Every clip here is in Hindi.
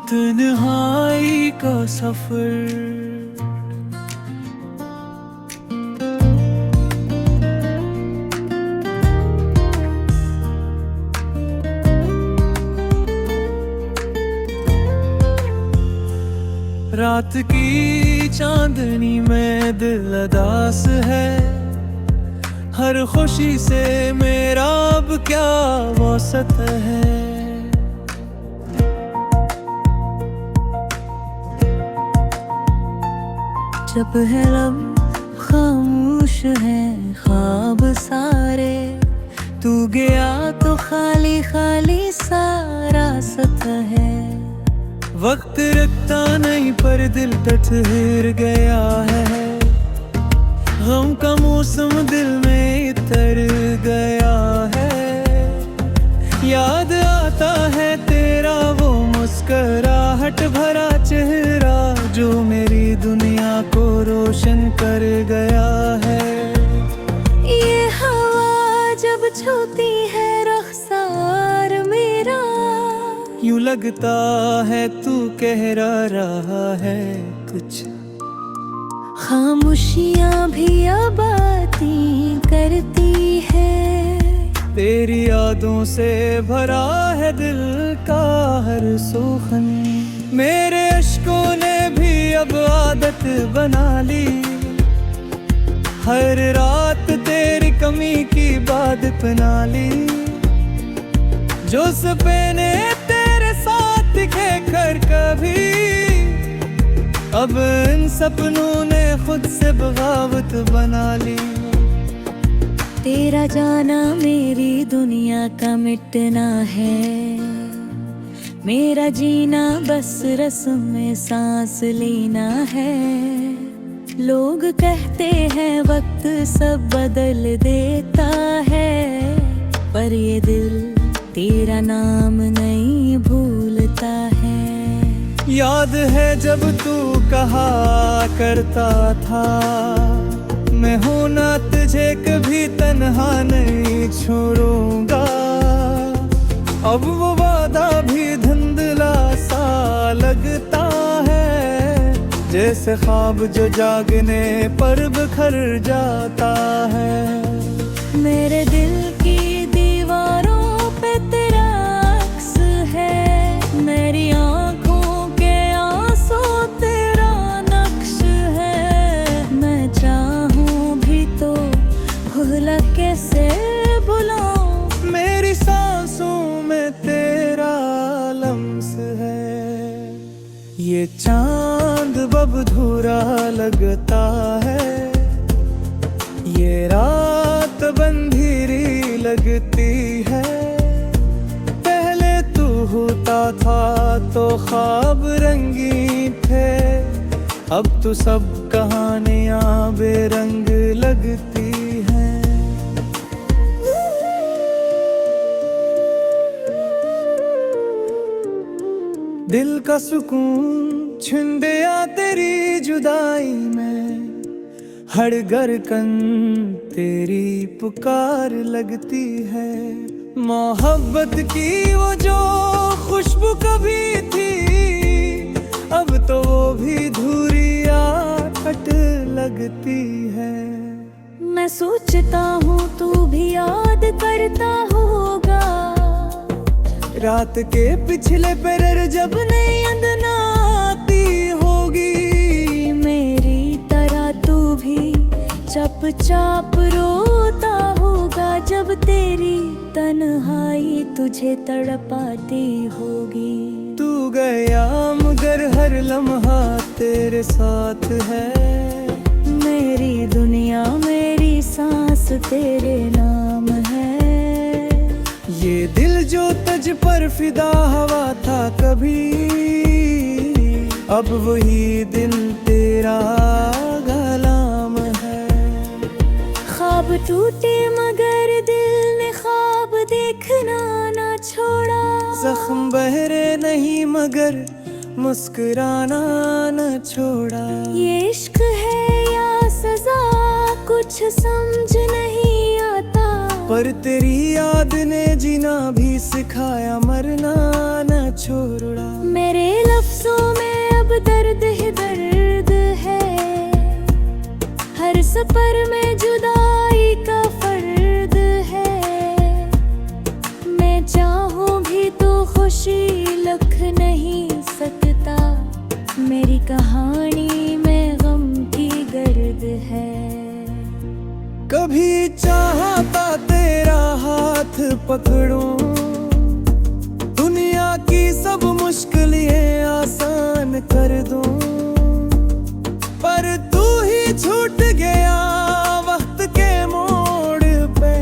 तन्हाई का सफर। रात की चांदनी में दिल अदास है, हर खुशी से मेरा अब क्या वसत है। जब है लब खामोश है ख्वाब सारे, तू गया तो खाली खाली सारा सत है। वक्त रखता नहीं पर दिल ठहर गया है, गम का मौसम दिल में उतर गया है। याद आता है तेरा वो मुस्कुराहट भरा चेहरा, जो मेरी दुनिया को रोशन कर गया है। ये हवा जब छूती है रुखसार मेरा, यूं लगता है तू कह रहा है कुछ। खामोशियाँ भी अब बातें करती है, तेरी यादों से भरा है दिल का हर सोखन। मेरे अश्कों ने भी अब आदत बना ली, हर रात तेरी कमी की बात बना ली। जो सपने तेरे साथ दिखे कर कभी, अब इन सपनों ने खुद से बगावत बना ली। तेरा जाना मेरी दुनिया का मिटना है, मेरा जीना बस रस्म में सांस लेना है। लोग कहते हैं वक्त सब बदल देता है, पर ये दिल तेरा नाम नहीं भूलता है। याद है जब तू कहा करता था, मैं हूं ना तुझे कभी तन्हा नहीं छोड़ूंगा। अब वो वादा भी धुंधला सा लगता है, जैसे ख्वाब जो जागने पर बिखर जाता है। मेरे दिल की दीवारों पे तेरा अक्स है, मेरी आँखों के आंसू तेरा नक्श है। मैं चाहूँ भी तो भूला कैसे बुलाऊं, मेरी सांसों में तेरा लम्स है। ये चांद बबधूरा लगता है, ये रात बंधीरी लगती है। पहले तू होता था तो ख्वाब रंगी थे, अब तो सब कहानियां बेरंग लगती हैं। दिल का सुकून छिन गया तेरी जुदाई में, हर धड़कन तेरी पुकार लगती है। मोहब्बत की वो जो खुशबू कभी थी, अब तो वो भी धुरिया खट लगती है। मैं सोचता हूँ तू भी याद करता होगा, रात के पिछले पैर जब नींद ना आती होगी। मेरी तरह तू भी चुपचाप रोता होगा, जब तेरी तन्हाई तुझे तड़पाती होगी। तू गया मगर हर लम्हा तेरे साथ है, मेरी दुनिया मेरी सांस तेरे नाम है। ये दिल जो तुझ पर फिदा हुआ था कभी, अब वही दिल तेरा गुलाम है। ख्वाब टूटे मगर दिल ने ख्वाब देखना ना छोड़ा, जख्म बहरे नहीं मगर मुस्कुराना न छोड़ा। ये इश्क है या सजा कुछ समझ नहीं आता, पर तेरी याद ने जीना भी सिखाया, मरना न छोड़ा। मेरे लफ्जों में अब दर्द ही दर्द है, हर सफर में जुदाई का फर्द है। मैं चाहूं भी तो खुशी लिख नहीं सकता, मेरी कहानी में गम की गर्द है। कभी चाहता तेरा हाथ पकड़ूं, दुनिया की सब मुश्किलें आसान कर दूं, पर तू ही छूट गया वक्त के मोड़ पे,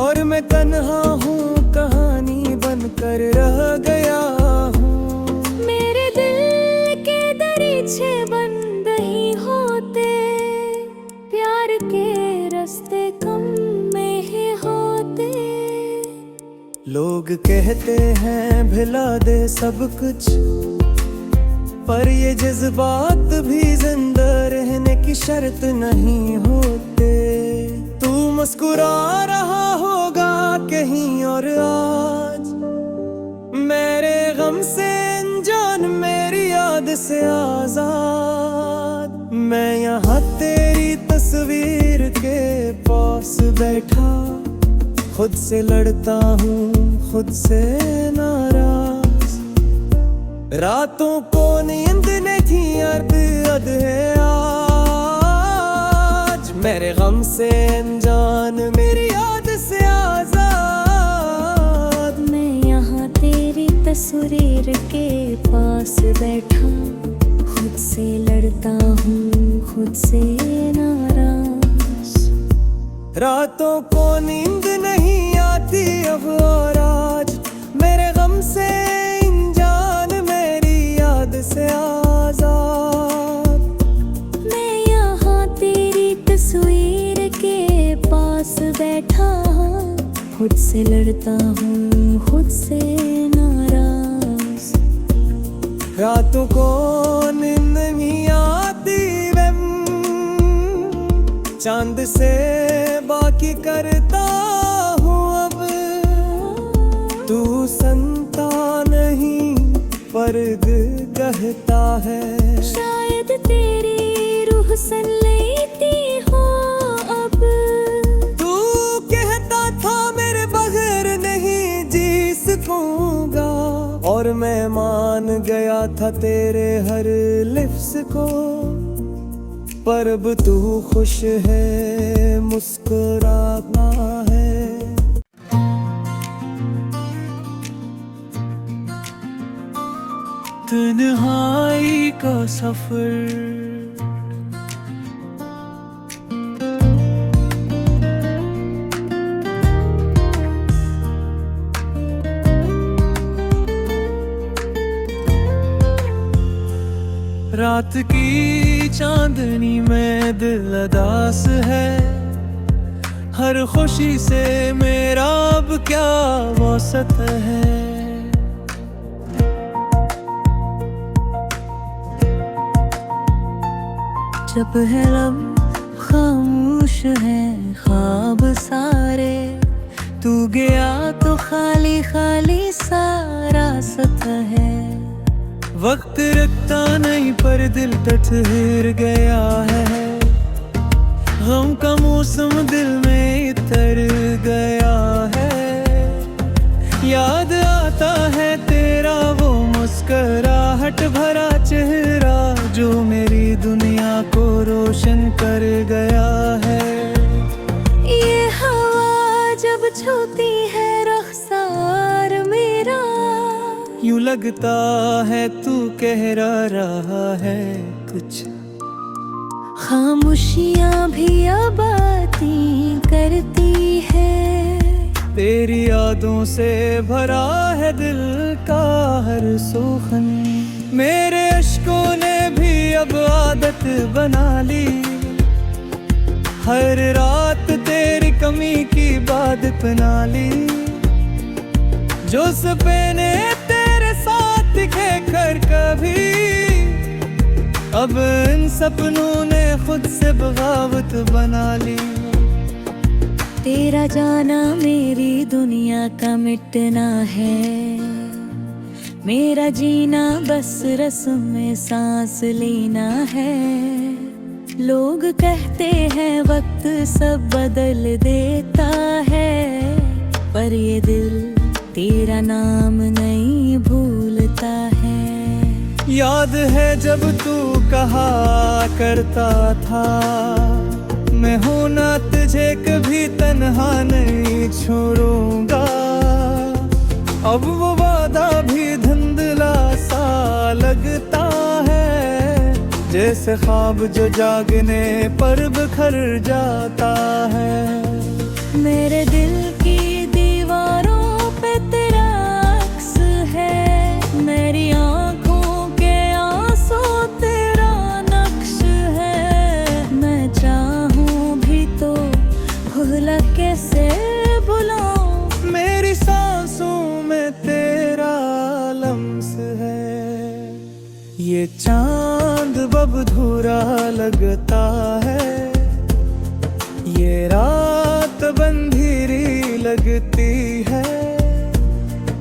और मैं तन्हा हूँ कहानी बनकर रह गया हूँ। मेरे दिल के दरीचे बंद ही होते, प्यार के रास्ते कम में ही होते। लोग कहते हैं भुला दे सब कुछ, पर ये जज्बात भी जिंदा रहने की शर्त नहीं होते। तू मुस्कुरा रहा होगा कहीं और आज, मेरे गम से अनजान, मेरी याद से आजाद। मैं यहाँ तेरी तस्वीर के पास बैठा, खुद से लड़ता हूँ, खुद से नाराज। रातों को नींद नहीं अद है आज, मेरे गम से अनजान, मेरी याद से आजाद। मैं यहाँ तेरी तस्वीर के पास बैठा, खुद से लड़ता हूँ, खुद से नाराज। रातों को नींद नहीं आती अब और आज, मेरे गम से से आजाद। मैं यहाँ तेरी तस्वीर के पास बैठा, खुद से लड़ता हूँ, खुद से नाराज। रातों को नींद नहीं आती वैम, चांद से बाकी करता हूँ अब। तू संता नहीं फर्क कहता है, शायद तेरी रूह सन लेती हो अब। तू कहता था मेरे बगैर नहीं जी सकूंगा, और मैं मान गया था तेरे हर लिफ्स को। पर अब तू खुश है, मुस्कुराता है। तन्हाई का सफर, रात की चांदनी में दिल अदास है, हर खुशी से मेरा अब क्या वसत है। जब है लब खामोश है ख्वाब सारे, तू गया तो खाली खाली सारा सत है। वक्त रखता नहीं पर दिल ठहर गया है, गम का मौसम दिल में उतर गया है। याद आता है तेरा वो मुस्कुराहट भरा चेहरा, जो मेरी दुनिया को रोशन कर गया है। ये हवा जब छूती है रुखसार मेरा, यूं लगता है तू कह रहा है कुछ। खामोशियाँ भी आबादी करती है, तेरी यादों से भरा है दिल का हर सोखन। मेरे अश्कों ने भी अब आदत बना ली, हर रात तेरी कमी की बात अपना ली। जो सपने तेरे साथ थे कर कभी, अब इन सपनों ने खुद से बगावत बना ली। तेरा जाना मेरी दुनिया का मिटना है, मेरा जीना बस रस्म में सांस लेना है। लोग कहते हैं वक्त सब बदल देता है, पर ये दिल तेरा नाम नहीं भूलता है। याद है जब तू कहा करता था, मैं हूं ना तुझे कभी तन्हा नहीं छोड़ूंगा। अब वो वादा भी धुंधला सा लगता है, जैसे ख्वाब जो जागने पर बिखर जाता है। मेरे दिल की दीवारों पे तेरा अक्स है, मेरी आंखों के आंसू तेरा नक्श है। मैं चाहूं भी तो भूला कैसे भुलाऊं, मेरी सांसों में तेरा लम्स है। ये चांद बबधूरा लगता है, ये रात बंधीरी लगती है।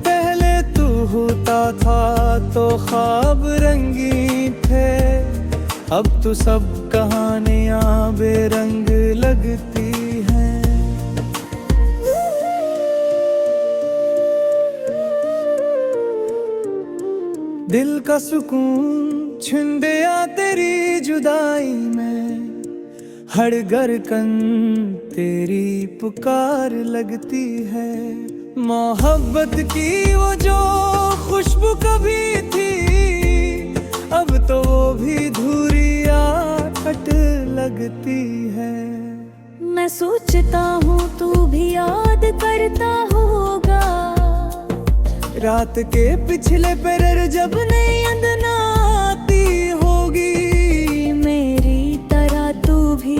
पहले तू होता था तो ख्वाब रंगी थे, अब तो सब कहानियां बेरंग लगती हैं। दिल का सुकून छिन गया तेरी जुदाई में, हर धड़कन तेरी पुकार लगती है। मोहब्बत की वो जो खुशबू कभी थी, अब तो वो भी धुरिया कट लगती है। मैं सोचता हूँ तू भी याद करता होगा, रात के पिछले पहर जब नींद ना आती होगी। मेरी तरह तू भी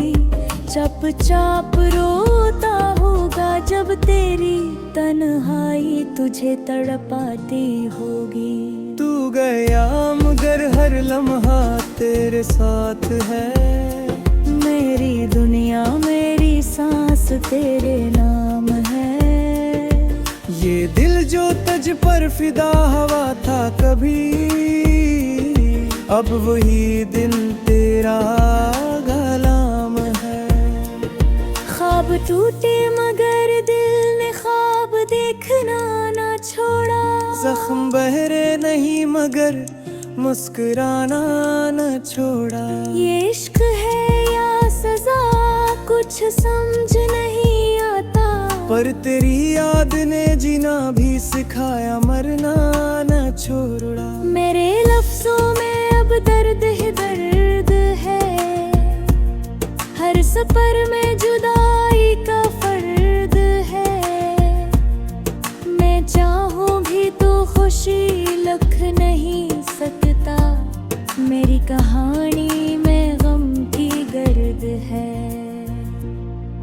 चुपचाप रोता होगा, जब तेरी तन्हाई तुझे तड़पाती होगी। तू गया मगर हर लम्हा तेरे साथ है, मेरी दुनिया मेरी सांस तेरे नाम है। ये दिल जो तुझ पर फिदा हुआ था कभी, अब वही दिल तेरा गुलाम है। ख्वाब टूटे मगर दिल ने ख्वाब देखना ना छोड़ा, जख्म बहरे नहीं मगर मुस्कुराना न छोड़ा। ये इश्क है या सजा कुछ समझ नहीं आता, पर तेरी याद ने जीना भी सिखाया, मरना न छोड़ा। मेरे लफ्जों में अब दर्द ही दर्द है, हर सफर में जुदाई का फर्द है। मैं चाहूं भी तो खुशी लिख नहीं सकता, मेरी कहानी में गम की गर्द है।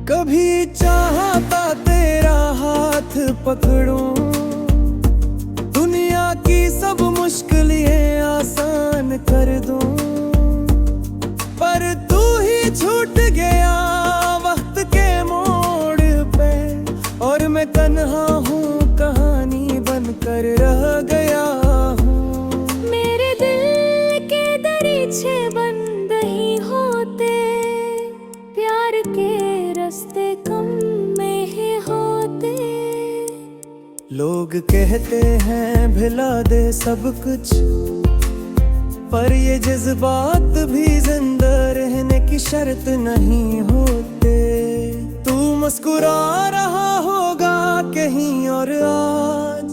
कभी चाहता तेरा हाथ पकड़ूं, दुनिया की सब मुश्किलें आसान कर दूं, पर तू ही छूट गया वक्त के मोड़ पे, और मैं तन्हा हूँ कहानी बनकर रह गया हूँ। मेरे दिल के दरीचे बंद ही होते, प्यार के रास्ते कम में ही होते। लोग कहते हैं भुला दे सब कुछ, पर ये जज्बात भी जिंदा रहने की शर्त नहीं होते। तू मुस्कुरा रहा होगा कहीं और आज,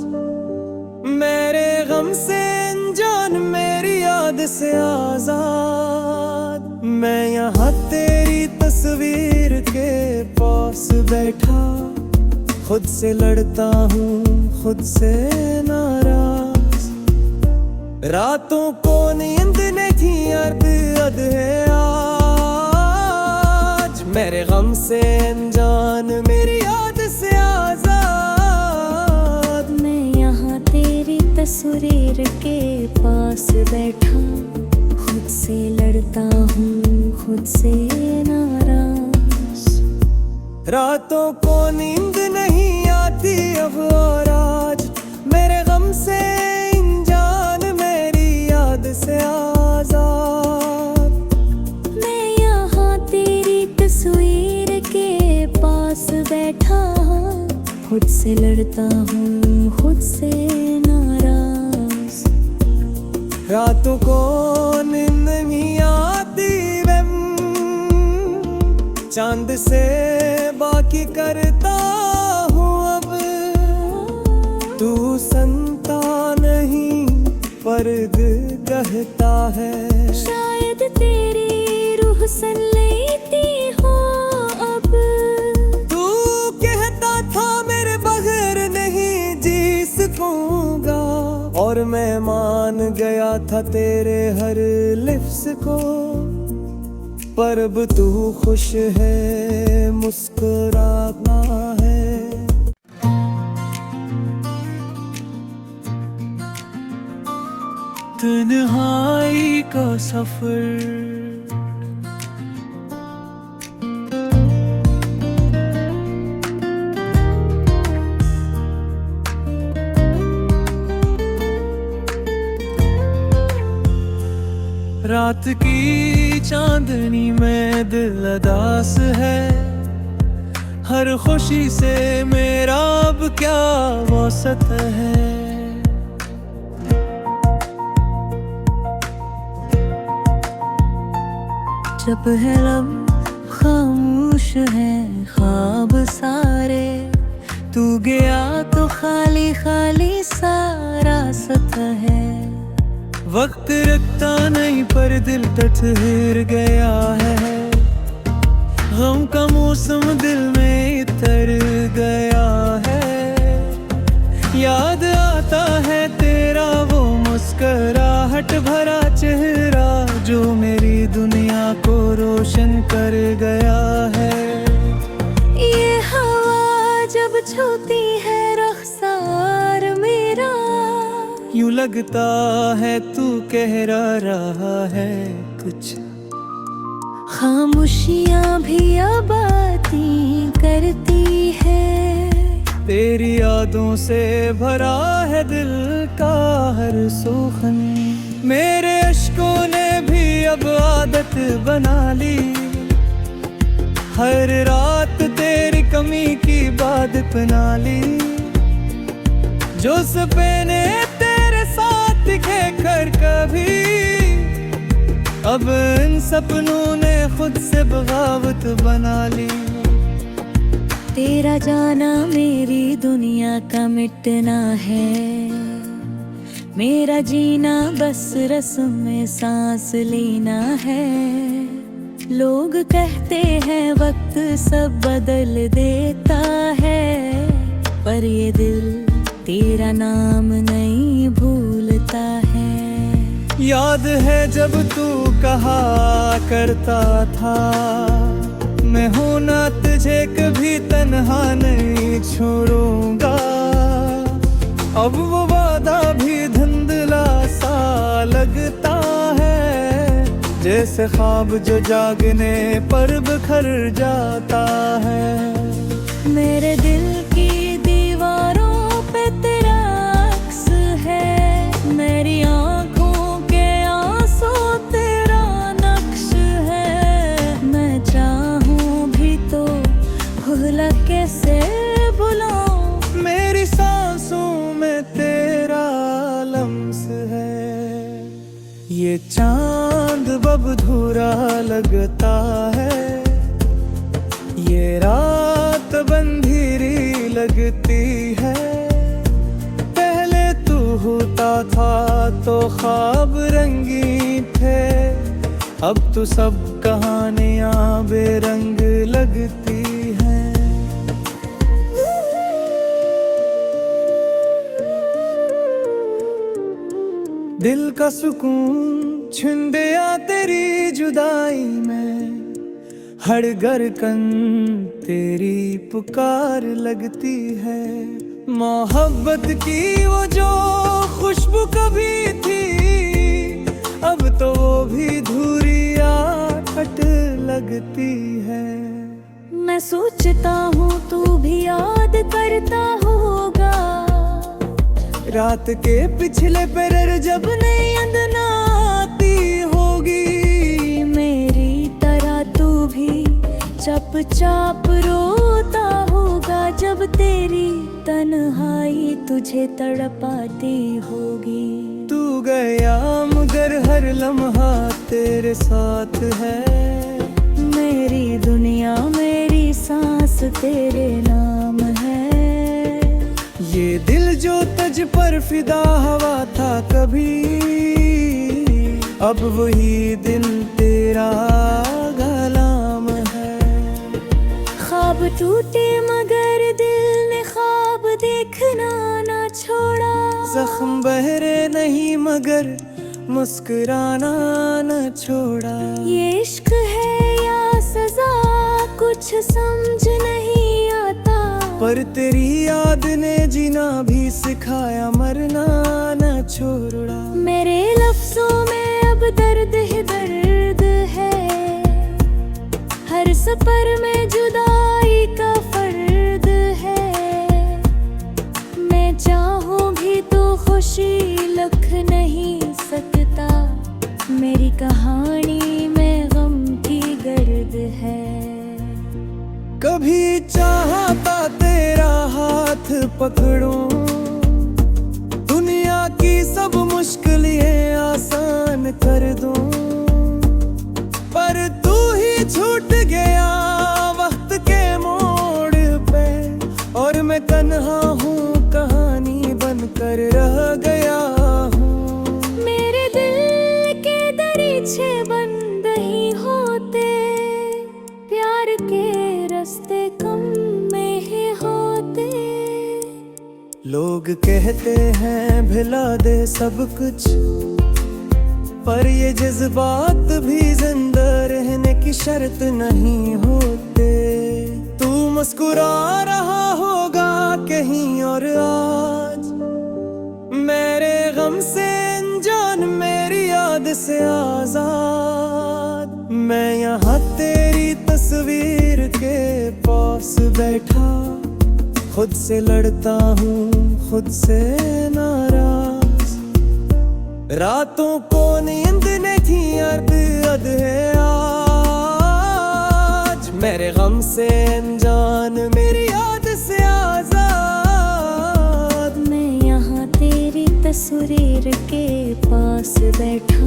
मेरे गम से अनजान मेरी याद से आजाद। मैं यहाँ तेरी तस्वीर के पास बैठा, खुद से लड़ता हूँ खुद से नाराज। रातों को नींद नहीं थी अद है आज, मेरे गम से अनजान मेरी याद से आजाद। मैं यहाँ तेरी तस्वीर के पास बैठा, खुद से लड़ता हूँ खुद से नाराज। रातों को नींद नहीं आती अब, और आज मेरे गम से अनजान, मेरी याद से आजाद। मैं यहाँ तेरी तस्वीर के पास बैठा, खुद से लड़ता हूँ, खुद से नाराज। रातों को नींद नहीं आती वैम, चांद से बाकी करता हूँ अब। तू संता नहीं फर्द कहता है, शायद तेरी रूह सन लेती हो अब। तू कहता था मेरे बगैर नहीं जी सकूंगा, और मैं मान गया था तेरे हर लिफ्स को। पर अब तू खुश है, मुस्कुराता है। तन्हाई का सफर, रात की चांदनी में दिल अदास है। हर खुशी से मेरा अब क्या वसत है। जब है लब खामोश है ख्वाब सारे, तू गया तो खाली खाली सारा सत है। वक्त रखता नहीं पर दिल ठहर गया है, गम का मौसम दिल में उतर गया है। याद आता है तेरा वो मुस्कुराहट भरा चेहरा, जो मेरी दुनिया को रोशन कर गया है। ये हवा जब छूती है रुखसार मेरा, यूं लगता है तू कह रहा है कुछ। खामोशियाँ भी आबादी करती है, तेरी यादों से भरा है दिल का हर सोखन। मेरे अश्कों ने भी अब आदत बना ली, हर रात तेरी कमी की बात अपना ली। जो सपने तेरे साथ दिखे कर कभी, अब इन सपनों ने खुद से बगावत बना ली। तेरा जाना मेरी दुनिया का मिटना है, मेरा जीना बस रस्म में सांस लेना है। लोग कहते हैं वक्त सब बदल देता है, पर ये दिल तेरा नाम नहीं भूलता है। याद है जब तू कहा करता था, मैं हूं ना तुझे कभी तन्हा नहीं छोड़ूंगा। अब वो वादा भी धुंधला सा लगता है, जैसे ख्वाब जो जागने पर बिखर जाता है। मेरे दिल की दीवारों पे तेरा अक्स है, मेरी आँखों के आंसू तेरा नक्श है। मैं चाहूँ भी तो भूला कैसे भुलाऊं, मेरी सांसों में तेरा लम्स है। ये चांद बबधूरा लगता है, ये रात बंधीरी लगती है। पहले तू होता था तो ख्वाब रंगीन थे, अब तो सब कहानियां बेरंग लगती हैं। दिल का सुकून छिन गया तेरी जुदाई में, हर धड़कन तेरी पुकार लगती है। मोहब्बत की वो जो खुशबू कभी थी, अब तो वो भी धुरिया खट लगती है। मैं सोचता हूँ तू भी याद करता होगा, रात के पिछले पहर जब नींद ना आती होगी, मेरी तरह तू भी चुपचाप रोता होगा, जब तेरी तन्हाई तुझे तड़पाती होगी। तू गया मगर हर लम्हा तेरे साथ है, मेरी दुनिया मेरी सांस तेरे नाम है। ये दिल जो तुझ पर फिदा हुआ था कभी, अब वही दिन तेरा गुलाम है। ख्वाब टूटे मगर दिल ने ख्वाब देखना ना छोड़ा, जख्म बहरे नहीं मगर मुस्कुराना न छोड़ा। ये इश्क है या सजा कुछ समझ नहीं आता, पर तेरी याद ने जीना भी सिखाया, मरना न छोड़ा। मेरे लफ्जों में अब दर्द ही दर्द है, हर सफर में जुदाई का फर्द है। मैं चाहूँ भी तो खुशी लिख नहीं सकता, मेरी कहानी में गम की गर्द है। कभी चाहता तेरा हाथ पकड़ूं, दुनिया की सब मुश्किलें आसान कर दूं, पर तू ही छूट गया वक्त के मोड़ पे, और मैं तन्हा हूँ कहानी बनकर रह गया हूँ। मेरे दिल के दरीचे बंद ही होते, प्यार के रास्ते कम में ही होते। लोग कहते हैं भुला दे सब कुछ, पर ये जज्बात भी जिंदा रहने की शर्त नहीं होते। तू मुस्कुरा रहा होगा कहीं और आज, मेरे गम से अनजान मेरी याद से आजाद। मैं यहाँ तेरी तस्वीर के पास बैठा, खुद से लड़ता हूँ खुद से नाराज। रातों को नींद नहीं थी अद है आज, मेरे गम से अनजान मेरी याद से आजाद। मैं यहाँ तेरी तस्वीर के पास बैठा,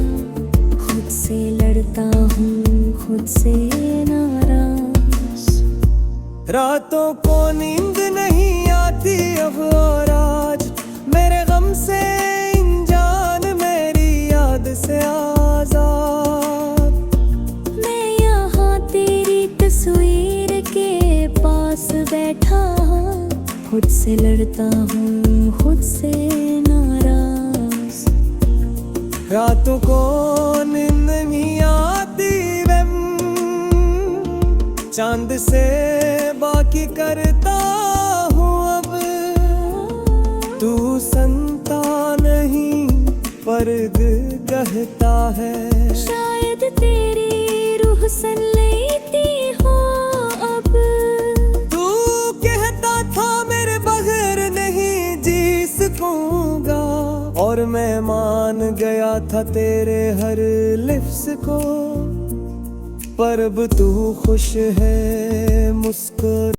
खुद से लड़ता हूँ खुद से नाराज। रातों को नींद नहीं आती अब और आज, मेरे गम से अनजान मेरी याद से आजाद। मैं यहाँ तेरी तस्वीर के पास बैठा, खुद से लड़ता हूँ खुद से नाराज। रातों को नींद नहीं आती चांद से बाकी करता हूँ अब। तू संता नहीं पर्द कहता है, शायद तेरी रूह सन लेती हो अब। तू कहता था मेरे बगैर नहीं जी सकूंगा, और मैं मान गया था तेरे हर लिफ्ज़ को। पर अब तू खुश है मुस्कुरा